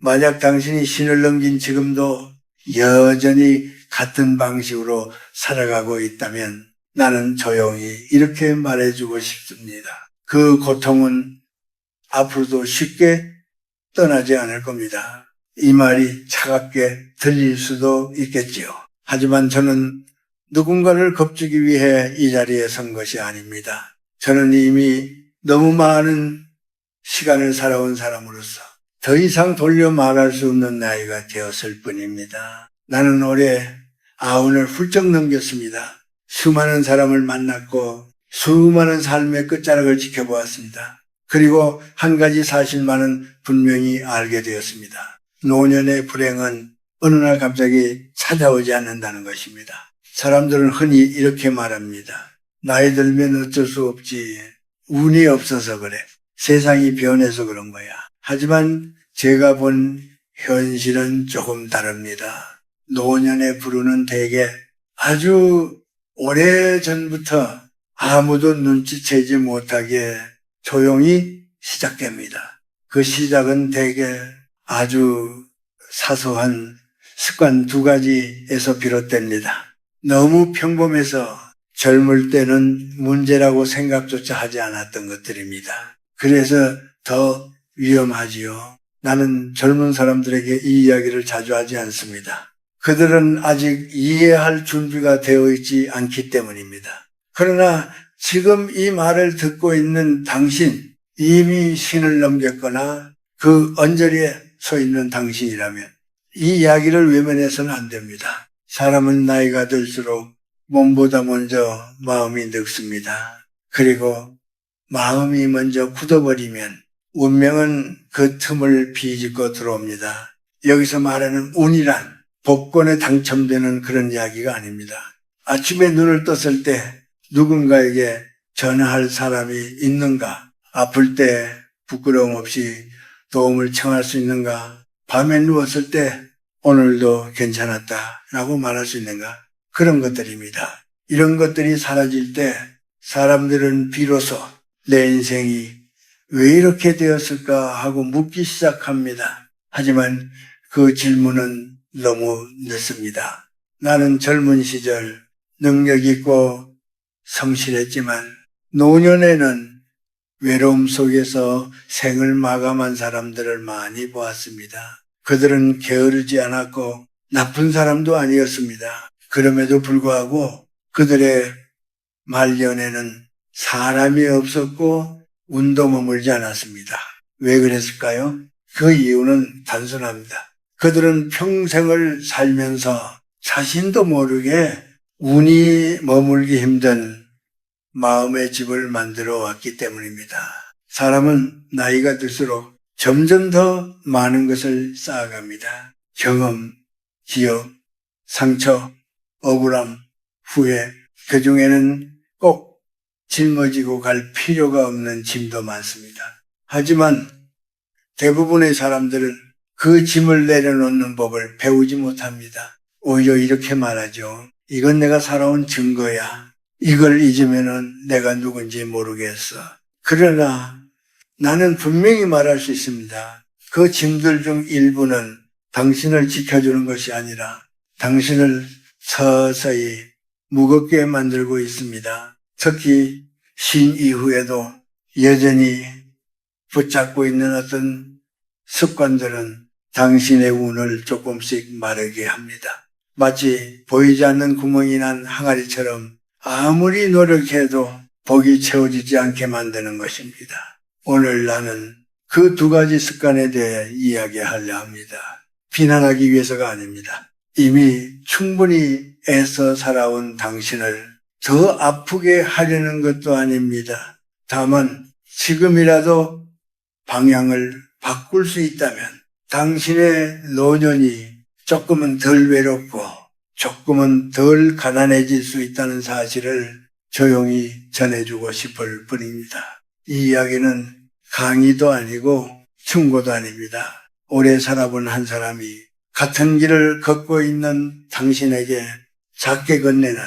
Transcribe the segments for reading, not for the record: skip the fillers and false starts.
만약 당신이 신을 넘긴 지금도 여전히 같은 방식으로 살아가고 있다면 나는 조용히 이렇게 말해주고 싶습니다. 그 고통은 앞으로도 쉽게 떠나지 않을 겁니다. 이 말이 차갑게 들릴 수도 있겠지요. 하지만 저는 누군가를 겁주기 위해 이 자리에 선 것이 아닙니다. 저는 이미 너무 많은 시간을 살아온 사람으로서 더 이상 돌려 말할 수 없는 나이가 되었을 뿐입니다. 나는 올해 90을 훌쩍 넘겼습니다. 수많은 사람을 만났고 수많은 삶의 끝자락을 지켜보았습니다. 그리고 한 가지 사실만은 분명히 알게 되었습니다. 노년의 불행은 어느 날 갑자기 찾아오지 않는다는 것입니다. 사람들은 흔히 이렇게 말합니다. 나이 들면 어쩔 수 없지. 운이 없어서 그래. 세상이 변해서 그런 거야. 하지만 제가 본 현실은 조금 다릅니다. 노년의 불운은 대개 아주 오래전부터 아무도 눈치채지 못하게 조용히 시작됩니다. 그 시작은 대개 아주 사소한 습관 2가지에서 비롯됩니다. 너무 평범해서 젊을 때는 문제라고 생각조차 하지 않았던 것들입니다. 그래서 더 위험하지요. 나는 젊은 사람들에게 이 이야기를 자주 하지 않습니다. 그들은 아직 이해할 준비가 되어 있지 않기 때문입니다. 그러나 지금 이 말을 듣고 있는 당신, 이미 신을 넘겼거나 그 언저리에 서 있는 당신이라면 이 이야기를 외면해서는 안 됩니다. 사람은 나이가 들수록 몸보다 먼저 마음이 늙습니다. 그리고 마음이 먼저 굳어버리면 운명은 그 틈을 비집고 들어옵니다. 여기서 말하는 운이란 복권에 당첨되는 그런 이야기가 아닙니다. 아침에 눈을 떴을 때 누군가에게 전화할 사람이 있는가? 아플 때 부끄러움 없이 도움을 청할 수 있는가? 밤에 누웠을 때 오늘도 괜찮았다라고 말할 수 있는가? 그런 것들입니다. 이런 것들이 사라질 때 사람들은 비로소 내 인생이 왜 이렇게 되었을까 하고 묻기 시작합니다. 하지만 그 질문은 너무 늦습니다. 나는 젊은 시절 능력 있고 성실했지만 노년에는 외로움 속에서 생을 마감한 사람들을 많이 보았습니다. 그들은 게으르지 않았고 나쁜 사람도 아니었습니다. 그럼에도 불구하고 그들의 말년에는 사람이 없었고 운도 머물지 않았습니다. 왜 그랬을까요? 그 이유는 단순합니다. 그들은 평생을 살면서 자신도 모르게 운이 머물기 힘든 마음의 집을 만들어 왔기 때문입니다. 사람은 나이가 들수록 점점 더 많은 것을 쌓아갑니다. 경험, 기억, 상처, 억울함, 후회, 그 중에는 꼭 짊어지고 갈 필요가 없는 짐도 많습니다. 하지만 대부분의 사람들은 그 짐을 내려놓는 법을 배우지 못합니다. 오히려 이렇게 말하죠. 이건 내가 살아온 증거야. 이걸 잊으면 내가 누군지 모르겠어. 그러나 나는 분명히 말할 수 있습니다. 그 짐들 중 일부는 당신을 지켜주는 것이 아니라 당신을 서서히 무겁게 만들고 있습니다. 특히 신 이후에도 여전히 붙잡고 있는 어떤 습관들은 당신의 운을 조금씩 마르게 합니다. 마치 보이지 않는 구멍이 난 항아리처럼 아무리 노력해도 복이 채워지지 않게 만드는 것입니다. 오늘 나는 그 2가지 습관에 대해 이야기하려 합니다. 비난하기 위해서가 아닙니다. 이미 충분히 애써 살아온 당신을 더 아프게 하려는 것도 아닙니다. 다만 지금이라도 방향을 바꿀 수 있다면 당신의 노년이 조금은 덜 외롭고 조금은 덜 가난해질 수 있다는 사실을 조용히 전해주고 싶을 뿐입니다. 이 이야기는 강의도 아니고 충고도 아닙니다. 오래 살아본 한 사람이 같은 길을 걷고 있는 당신에게 작게 건네는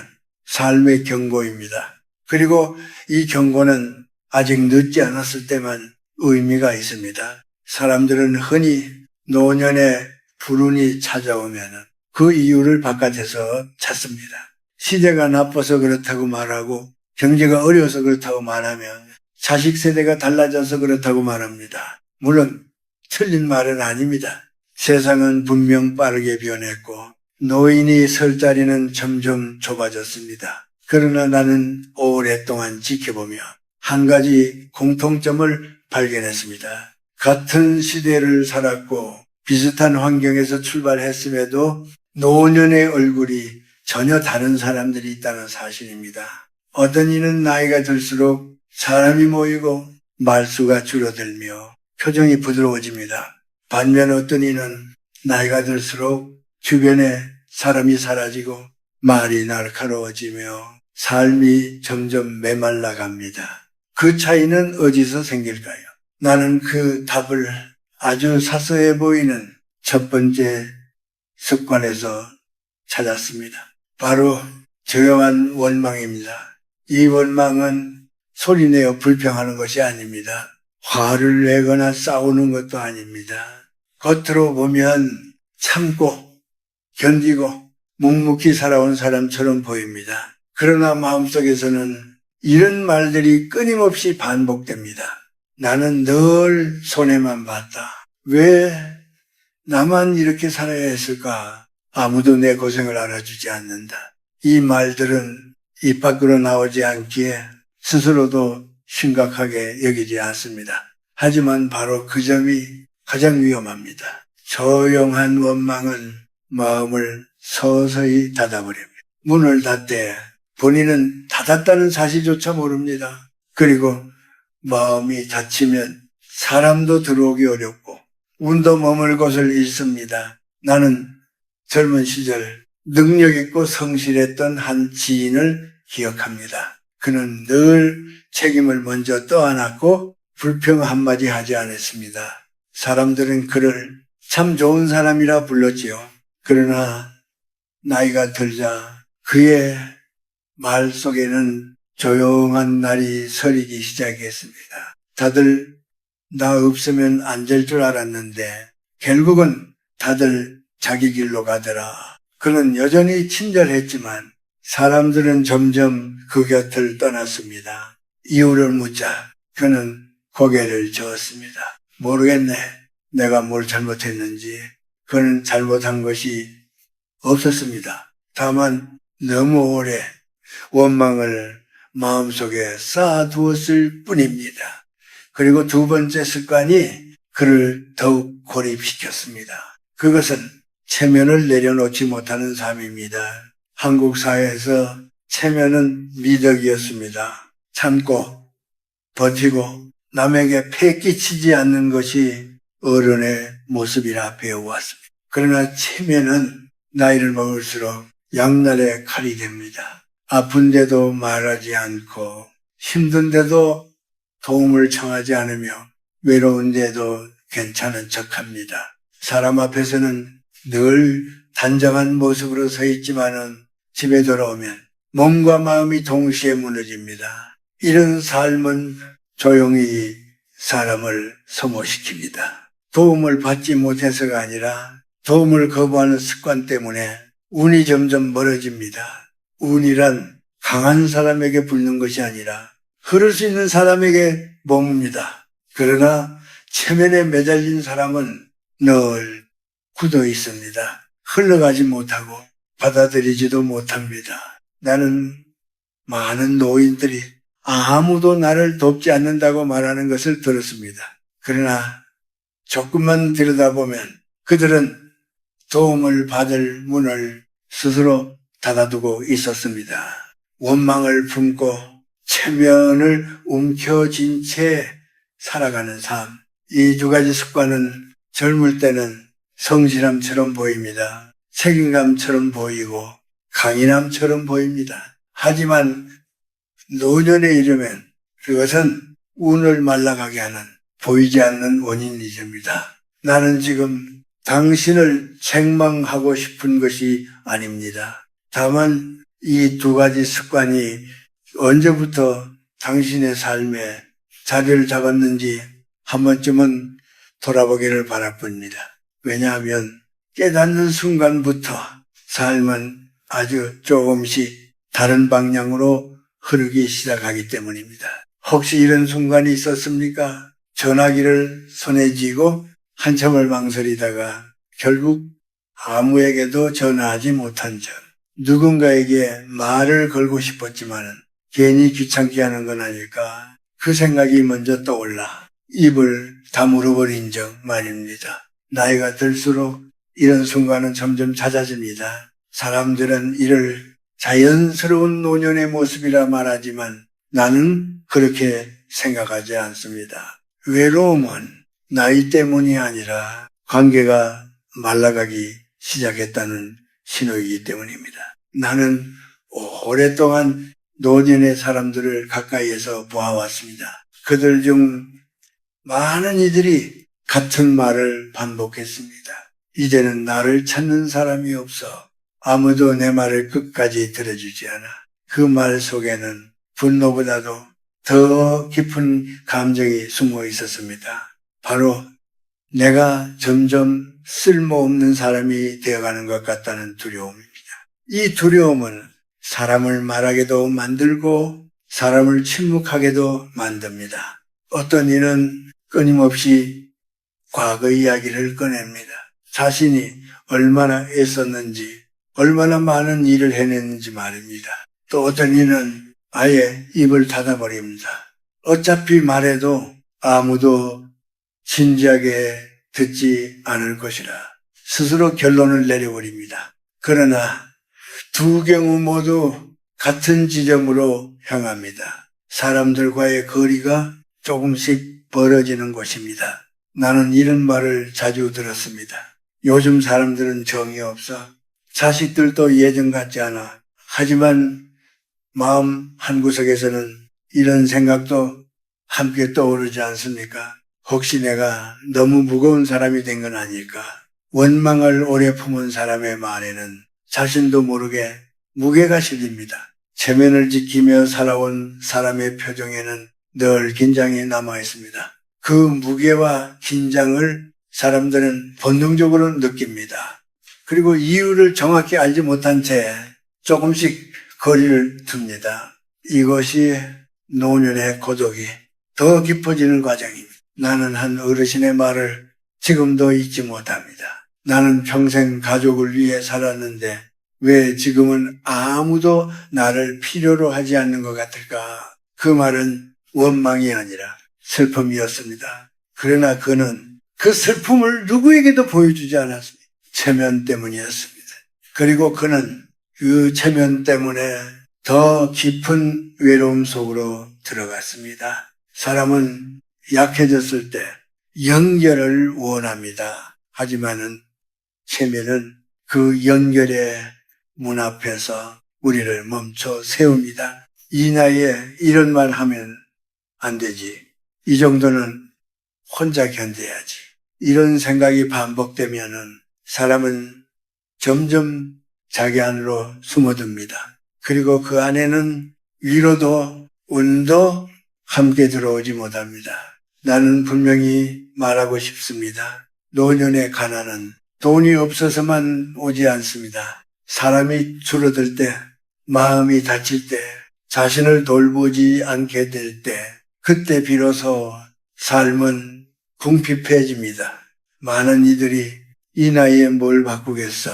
삶의 경고입니다. 그리고 이 경고는 아직 늦지 않았을 때만 의미가 있습니다. 사람들은 흔히 노년에 불운이 찾아오면 그 이유를 바깥에서 찾습니다. 시대가 나빠서 그렇다고 말하고 경제가 어려워서 그렇다고 말하면 자식 세대가 달라져서 그렇다고 말합니다. 물론 틀린 말은 아닙니다. 세상은 분명 빠르게 변했고 노인이 설 자리는 점점 좁아졌습니다. 그러나 나는 오랫동안 지켜보며 한 가지 공통점을 발견했습니다. 같은 시대를 살았고 비슷한 환경에서 출발했음에도 노년의 얼굴이 전혀 다른 사람들이 있다는 사실입니다. 어떤 이는 나이가 들수록 사람이 모이고 말수가 줄어들며 표정이 부드러워집니다. 반면 어떤 이는 나이가 들수록 주변에 사람이 사라지고 말이 날카로워지며 삶이 점점 메말라 갑니다. 그 차이는 어디서 생길까요? 나는 그 답을 아주 사소해 보이는 첫 번째 습관에서 찾았습니다. 바로 조용한 원망입니다. 이 원망은 소리내어 불평하는 것이 아닙니다. 화를 내거나 싸우는 것도 아닙니다. 겉으로 보면 참고 견디고 묵묵히 살아온 사람처럼 보입니다. 그러나 마음속에서는 이런 말들이 끊임없이 반복됩니다. 나는 늘 손해만 봤다. 왜 나만 이렇게 살아야 했을까? 아무도 내 고생을 알아주지 않는다. 이 말들은 입 밖으로 나오지 않기에 스스로도 심각하게 여기지 않습니다. 하지만 바로 그 점이 가장 위험합니다. 조용한 원망은 마음을 서서히 닫아버립니다. 문을 닫되 본인은 닫았다는 사실조차 모릅니다. 그리고 마음이 닫히면 사람도 들어오기 어렵고 운도 머물 곳을 잃습니다. 나는 젊은 시절 능력 있고 성실했던 한 지인을 기억합니다. 그는 늘 책임을 먼저 떠안았고 불평 한마디 하지 않았습니다. 사람들은 그를 참 좋은 사람이라 불렀지요. 그러나 나이가 들자 그의 말 속에는 조용한 날이 서리기 시작했습니다. 다들 나 없으면 안 될 줄 알았는데 결국은 다들 자기 길로 가더라. 그는 여전히 친절했지만 사람들은 점점 그 곁을 떠났습니다. 이유를 묻자 그는 고개를 저었습니다. 모르겠네. 내가 뭘 잘못했는지. 그는 잘못한 것이 없었습니다. 다만 너무 오래 원망을 마음속에 쌓아두었을 뿐입니다. 그리고 두 번째 습관이 그를 더욱 고립시켰습니다. 그것은 체면을 내려놓지 못하는 삶입니다. 한국 사회에서 체면은 미덕이었습니다. 참고 버티고 남에게 폐 끼치지 않는 것이 어른의 모습이라 배워왔습니다. 그러나 체면은 나이를 먹을수록 양날의 칼이 됩니다. 아픈데도 말하지 않고 힘든데도 도움을 청하지 않으며 외로운데도 괜찮은 척합니다. 사람 앞에서는 늘 단정한 모습으로 서 있지만은 집에 돌아오면 몸과 마음이 동시에 무너집니다. 이런 삶은 조용히 사람을 소모시킵니다. 도움을 받지 못해서가 아니라 도움을 거부하는 습관 때문에 운이 점점 멀어집니다. 운이란 강한 사람에게 붙는 것이 아니라 흐를 수 있는 사람에게 머뭅니다. 그러나 체면에 매달린 사람은 늘 굳어 있습니다. 흘러가지 못하고 받아들이지도 못합니다. 나는 많은 노인들이 아무도 나를 돕지 않는다고 말하는 것을 들었습니다. 그러나 조금만 들여다보면 그들은 도움을 받을 문을 스스로 닫아두고 있었습니다. 원망을 품고 체면을 움켜쥔 채 살아가는 삶. 이 두 가지 습관은 젊을 때는 성실함처럼 보입니다. 책임감처럼 보이고 강인함처럼 보입니다. 하지만 노년에 이르면 그것은 운을 말라가게 하는 보이지 않는 원인이십니다. 나는 지금 당신을 책망하고 싶은 것이 아닙니다. 다만 이 두 가지 습관이 언제부터 당신의 삶에 자리를 잡았는지 한 번쯤은 돌아보기를 바랄 뿐입니다. 왜냐하면 깨닫는 순간부터 삶은 아주 조금씩 다른 방향으로 흐르기 시작하기 때문입니다. 혹시 이런 순간이 있었습니까? 전화기를 손에 쥐고 한참을 망설이다가 결국 아무에게도 전화하지 못한 적, 누군가에게 말을 걸고 싶었지만은 괜히 귀찮게 하는 건 아닐까, 그 생각이 먼저 떠올라 입을 다물어 버린 적 말입니다. 나이가 들수록 이런 순간은 점점 잦아집니다. 사람들은 이를 자연스러운 노년의 모습이라 말하지만 나는 그렇게 생각하지 않습니다. 외로움은 나이 때문이 아니라 관계가 말라가기 시작했다는 신호이기 때문입니다. 나는 오랫동안 노년의 사람들을 가까이에서 보아왔습니다. 그들 중 많은 이들이 같은 말을 반복했습니다. 이제는 나를 찾는 사람이 없어. 아무도 내 말을 끝까지 들어주지 않아. 그 말 속에는 분노보다도 더 깊은 감정이 숨어 있었습니다. 바로 내가 점점 쓸모없는 사람이 되어가는 것 같다는 두려움입니다. 이 두려움은 사람을 말하게도 만들고 사람을 침묵하게도 만듭니다. 어떤 이는 끊임없이 과거 이야기를 꺼냅니다. 자신이 얼마나 애썼는지, 얼마나 많은 일을 해냈는지 말입니다. 또 어떤 이는 아예 입을 닫아버립니다. 어차피 말해도 아무도 진지하게 듣지 않을 것이라 스스로 결론을 내려버립니다. 그러나 두 경우 모두 같은 지점으로 향합니다. 사람들과의 거리가 조금씩 벌어지는 것입니다. 나는 이런 말을 자주 들었습니다. 요즘 사람들은 정이 없어. 자식들도 예전 같지 않아. 하지만 마음 한구석에서는 이런 생각도 함께 떠오르지 않습니까? 혹시 내가 너무 무거운 사람이 된 건 아닐까? 원망을 오래 품은 사람의 말에는 자신도 모르게 무게가 실립니다. 체면을 지키며 살아온 사람의 표정에는 늘 긴장이 남아 있습니다. 그 무게와 긴장을 사람들은 본능적으로 느낍니다. 그리고 이유를 정확히 알지 못한 채 조금씩 거리를 둡니다. 이것이 노년의 고독이 더 깊어지는 과정입니다. 나는 한 어르신의 말을 지금도 잊지 못합니다. 나는 평생 가족을 위해 살았는데 왜 지금은 아무도 나를 필요로 하지 않는 것 같을까? 그 말은 원망이 아니라 슬픔이었습니다. 그러나 그는 그 슬픔을 누구에게도 보여주지 않았습니다. 체면 때문이었습니다. 그리고 그는 그 체면 때문에 더 깊은 외로움 속으로 들어갔습니다. 사람은 약해졌을 때 연결을 원합니다. 하지만은 체면은 그 연결의 문 앞에서 우리를 멈춰 세웁니다. 이 나이에 이런 말 하면 안 되지. 이 정도는 혼자 견뎌야지. 이런 생각이 반복되면은 사람은 점점 자기 안으로 숨어듭니다. 그리고 그 안에는 위로도 운도 함께 들어오지 못합니다. 나는 분명히 말하고 싶습니다. 노년의 가난은 돈이 없어서만 오지 않습니다. 사람이 줄어들 때, 마음이 다칠 때, 자신을 돌보지 않게 될 때, 그때 비로소 삶은 궁핍해집니다. 많은 이들이 이 나이에 뭘 바꾸겠어?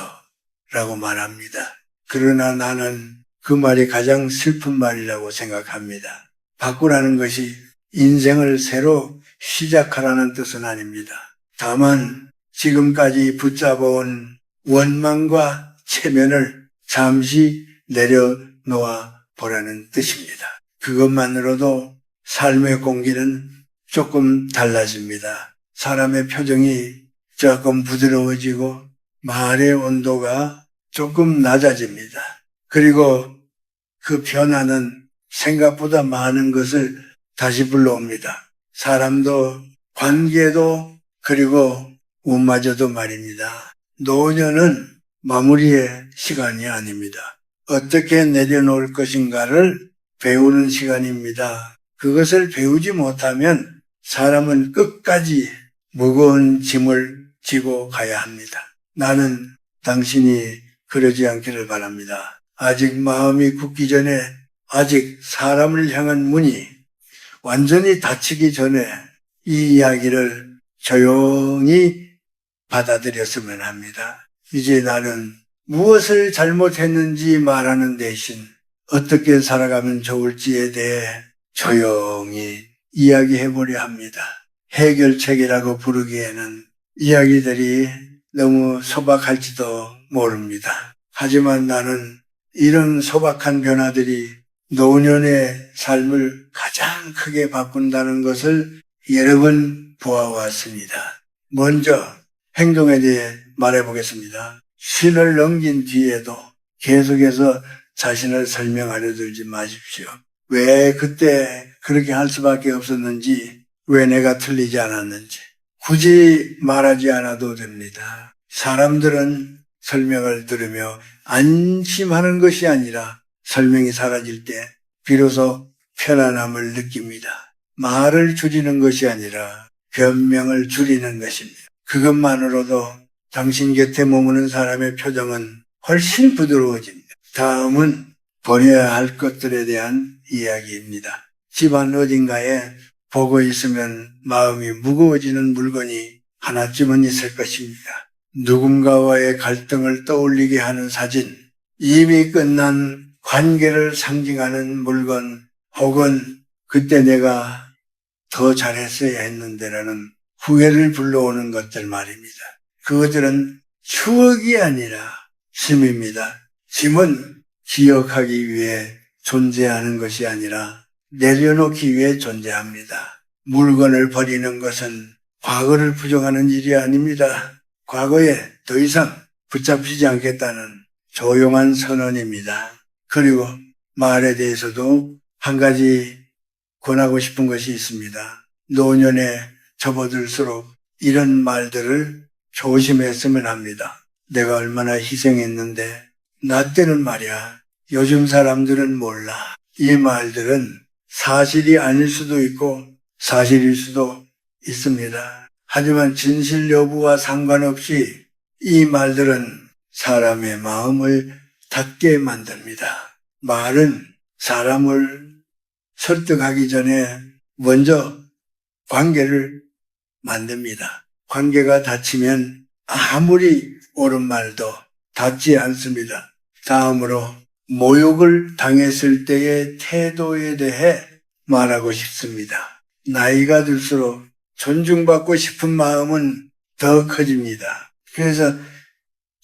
라고 말합니다. 그러나 나는 그 말이 가장 슬픈 말이라고 생각합니다. 바꾸라는 것이 인생을 새로 시작하라는 뜻은 아닙니다. 다만 지금까지 붙잡아온 원망과 체면을 잠시 내려놓아 보라는 뜻입니다. 그것만으로도 삶의 공기는 조금 달라집니다. 사람의 표정이 조금 부드러워지고 말의 온도가 조금 낮아집니다. 그리고 그 변화는 생각보다 많은 것을 다시 불러옵니다. 사람도 관계도 그리고 운마저도 말입니다. 노년은 마무리의 시간이 아닙니다. 어떻게 내려놓을 것인가를 배우는 시간입니다. 그것을 배우지 못하면 사람은 끝까지 무거운 짐을 지고 가야 합니다. 나는 당신이 그러지 않기를 바랍니다. 아직 마음이 굳기 전에, 아직 사람을 향한 문이 완전히 닫히기 전에 이 이야기를 조용히 받아들였으면 합니다. 이제 나는 무엇을 잘못했는지 말하는 대신 어떻게 살아가면 좋을지에 대해 조용히 이야기해보려 합니다. 해결책이라고 부르기에는 이야기들이 너무 소박할지도 모릅니다. 하지만 나는 이런 소박한 변화들이 노년의 삶을 가장 크게 바꾼다는 것을 여러 번 보아왔습니다. 먼저 행동에 대해 말해보겠습니다. 신을 넘긴 뒤에도 계속해서 자신을 설명하려 들지 마십시오. 왜 그때 그렇게 할 수밖에 없었는지, 왜 내가 틀리지 않았는지 굳이 말하지 않아도 됩니다. 사람들은 설명을 들으며 안심하는 것이 아니라 설명이 사라질 때 비로소 편안함을 느낍니다. 말을 줄이는 것이 아니라 변명을 줄이는 것입니다. 그것만으로도 당신 곁에 머무는 사람의 표정은 훨씬 부드러워집니다. 다음은 버려야 할 것들에 대한 이야기입니다. 집안 어딘가에 보고 있으면 마음이 무거워지는 물건이 하나쯤은 있을 것입니다. 누군가와의 갈등을 떠올리게 하는 사진, 이미 끝난 관계를 상징하는 물건, 혹은 그때 내가 더 잘했어야 했는데라는 후회를 불러오는 것들 말입니다. 그것들은 추억이 아니라 짐입니다. 짐은 기억하기 위해 존재하는 것이 아니라 내려놓기 위해 존재합니다. 물건을 버리는 것은 과거를 부정하는 일이 아닙니다. 과거에 더 이상 붙잡히지 않겠다는 조용한 선언입니다. 그리고 말에 대해서도 한 가지 권하고 싶은 것이 있습니다. 노년에 접어들수록 이런 말들을 조심했으면 합니다. 내가 얼마나 희생했는데, 나 때는 말이야. 요즘 사람들은 몰라. 이 말들은 사실이 아닐 수도 있고 사실일 수도 있습니다. 하지만 진실 여부와 상관없이 이 말들은 사람의 마음을 닫게 만듭니다. 말은 사람을 설득하기 전에 먼저 관계를 만듭니다. 관계가 닫히면 아무리 옳은 말도 닿지 않습니다. 다음으로 모욕을 당했을 때의 태도에 대해 말하고 싶습니다. 나이가 들수록 존중받고 싶은 마음은 더 커집니다. 그래서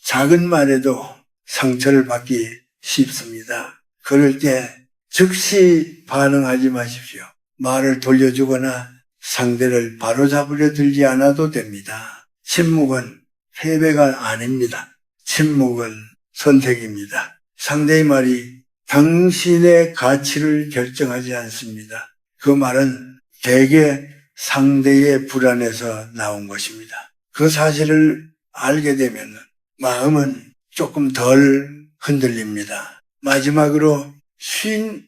작은 말에도 상처를 받기 쉽습니다. 그럴 때 즉시 반응하지 마십시오. 말을 돌려주거나 상대를 바로잡으려 들지 않아도 됩니다. 침묵은 패배가 아닙니다. 침묵은 선택입니다. 상대의 말이 당신의 가치를 결정하지 않습니다. 그 말은 대개 상대의 불안에서 나온 것입니다. 그 사실을 알게 되면 마음은 조금 덜 흔들립니다. 마지막으로 쉰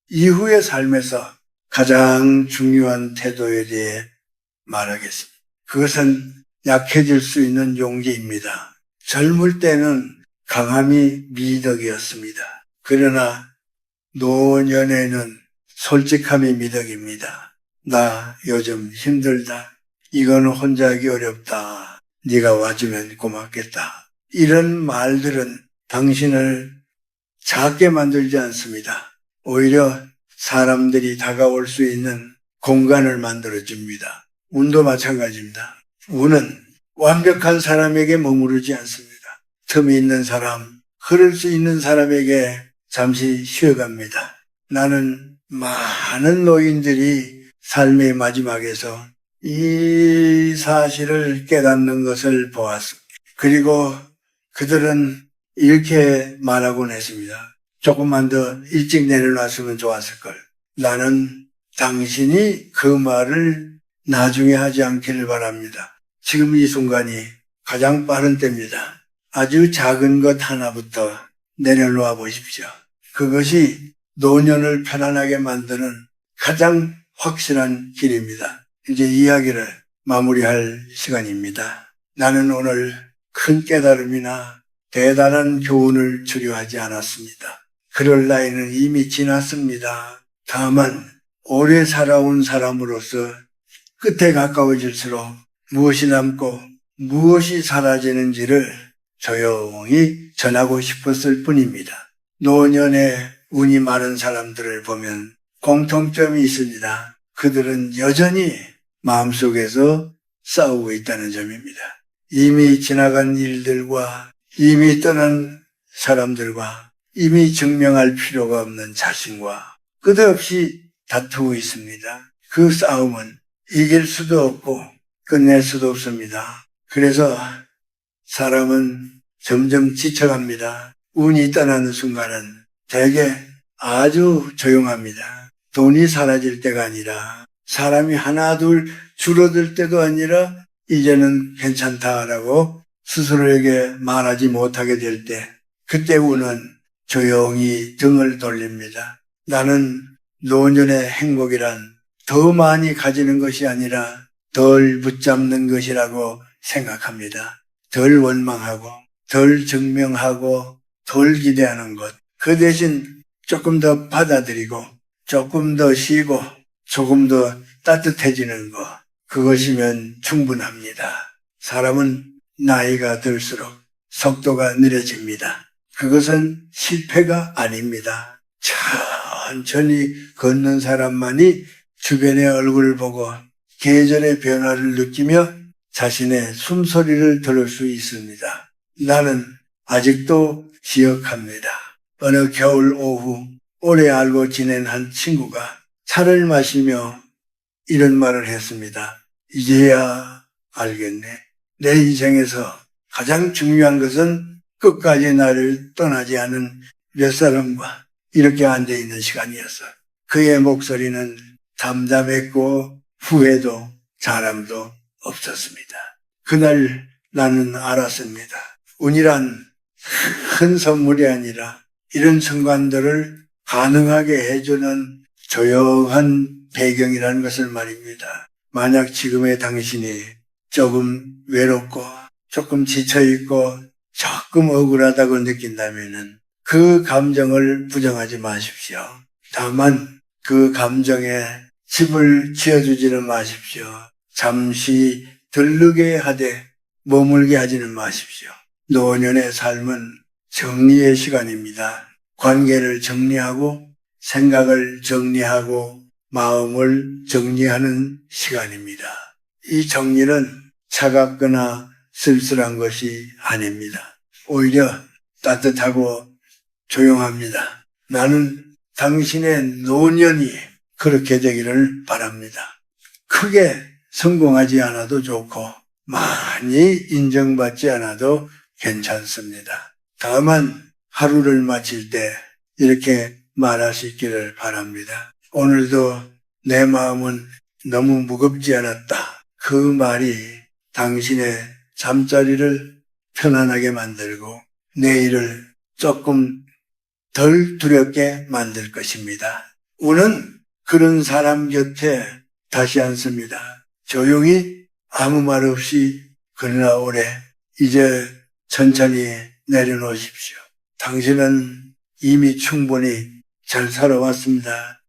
이후의 삶에서 가장 중요한 태도에 대해 말하겠습니다. 그것은 약해질 수 있는 용기입니다. 젊을 때는 강함이 미덕이었습니다. 그러나 노년에는 솔직함이 미덕입니다. 나 요즘 힘들다. 이건 혼자 하기 어렵다. 네가 와주면 고맙겠다. 이런 말들은 당신을 작게 만들지 않습니다. 오히려 사람들이 다가올 수 있는 공간을 만들어줍니다. 운도 마찬가지입니다. 운은 완벽한 사람에게 머무르지 않습니다. 틈이 있는 사람, 흐를 수 있는 사람에게 잠시 쉬어갑니다. 나는 많은 노인들이 삶의 마지막에서 이 사실을 깨닫는 것을 보았습니다. 그리고 그들은 이렇게 말하곤 했습니다. 조금만 더 일찍 내려놨으면 좋았을 걸. 나는 당신이 그 말을 나중에 하지 않기를 바랍니다. 지금 이 순간이 가장 빠른 때입니다. 아주 작은 것 하나부터 내려놓아 보십시오. 그것이 노년을 편안하게 만드는 가장 확실한 길입니다. 이제 이야기를 마무리할 시간입니다. 나는 오늘 큰 깨달음이나 대단한 교훈을 주려 하지 않았습니다. 그럴 나이는 이미 지났습니다. 다만 오래 살아온 사람으로서 끝에 가까워질수록 무엇이 남고 무엇이 사라지는지를 조용히 전하고 싶었을 뿐입니다. 노년에 운이 많은 사람들을 보면 공통점이 있습니다. 그들은 여전히 마음속에서 싸우고 있다는 점입니다. 이미 지나간 일들과 이미 떠난 사람들과 이미 증명할 필요가 없는 자신과 끝없이 다투고 있습니다. 그 싸움은 이길 수도 없고 끝낼 수도 없습니다. 그래서 사람은 점점 지쳐갑니다. 운이 떠나는 순간은 되게 아주 조용합니다. 돈이 사라질 때가 아니라 사람이 하나 둘 줄어들 때도 아니라 이제는 괜찮다라고 스스로에게 말하지 못하게 될 때 그때 운은 조용히 등을 돌립니다. 나는 노년의 행복이란 더 많이 가지는 것이 아니라 덜 붙잡는 것이라고 생각합니다. 덜 원망하고 덜 증명하고 덜 기대하는 것. 그 대신 조금 더 받아들이고 조금 더 쉬고 조금 더 따뜻해지는 것. 그것이면 충분합니다. 사람은 나이가 들수록 속도가 느려집니다. 그것은 실패가 아닙니다. 천천히 걷는 사람만이 주변의 얼굴을 보고 계절의 변화를 느끼며 자신의 숨소리를 들을 수 있습니다. 나는 아직도 기억합니다. 어느 겨울 오후 오래 알고 지낸 한 친구가 차를 마시며 이런 말을 했습니다. 이제야 알겠네. 내 인생에서 가장 중요한 것은 끝까지 나를 떠나지 않은 몇 사람과 이렇게 앉아있는 시간이었어. 그의 목소리는 담담했고 후회도 자랑도 없었습니다. 그날 나는 알았습니다. 운이란 큰 선물이 아니라 이런 순간들을 가능하게 해주는 조용한 배경이라는 것을 말입니다. 만약 지금의 당신이 조금 외롭고 조금 지쳐있고 조금 억울하다고 느낀다면 그 감정을 부정하지 마십시오. 다만 그 감정에 집을 지어주지는 마십시오. 잠시 들르게 하되 머물게 하지는 마십시오. 노년의 삶은 정리의 시간입니다. 관계를 정리하고 생각을 정리하고 마음을 정리하는 시간입니다. 이 정리는 차갑거나 쓸쓸한 것이 아닙니다. 오히려 따뜻하고 조용합니다. 나는 당신의 노년이 그렇게 되기를 바랍니다. 크게 성공하지 않아도 좋고 많이 인정받지 않아도 괜찮습니다. 다만 하루를 마칠 때 이렇게 말할 수 있기를 바랍니다. 오늘도 내 마음은 너무 무겁지 않았다. 그 말이 당신의 잠자리를 편안하게 만들고 내일을 조금 덜 두렵게 만들 것입니다. 운은 그런 사람 곁에 다시 앉습니다. 조용히 아무 말 없이 그러나 오래 이제 천천히 내려놓으십시오. 당신은 이미 충분히 잘 살아왔습니다.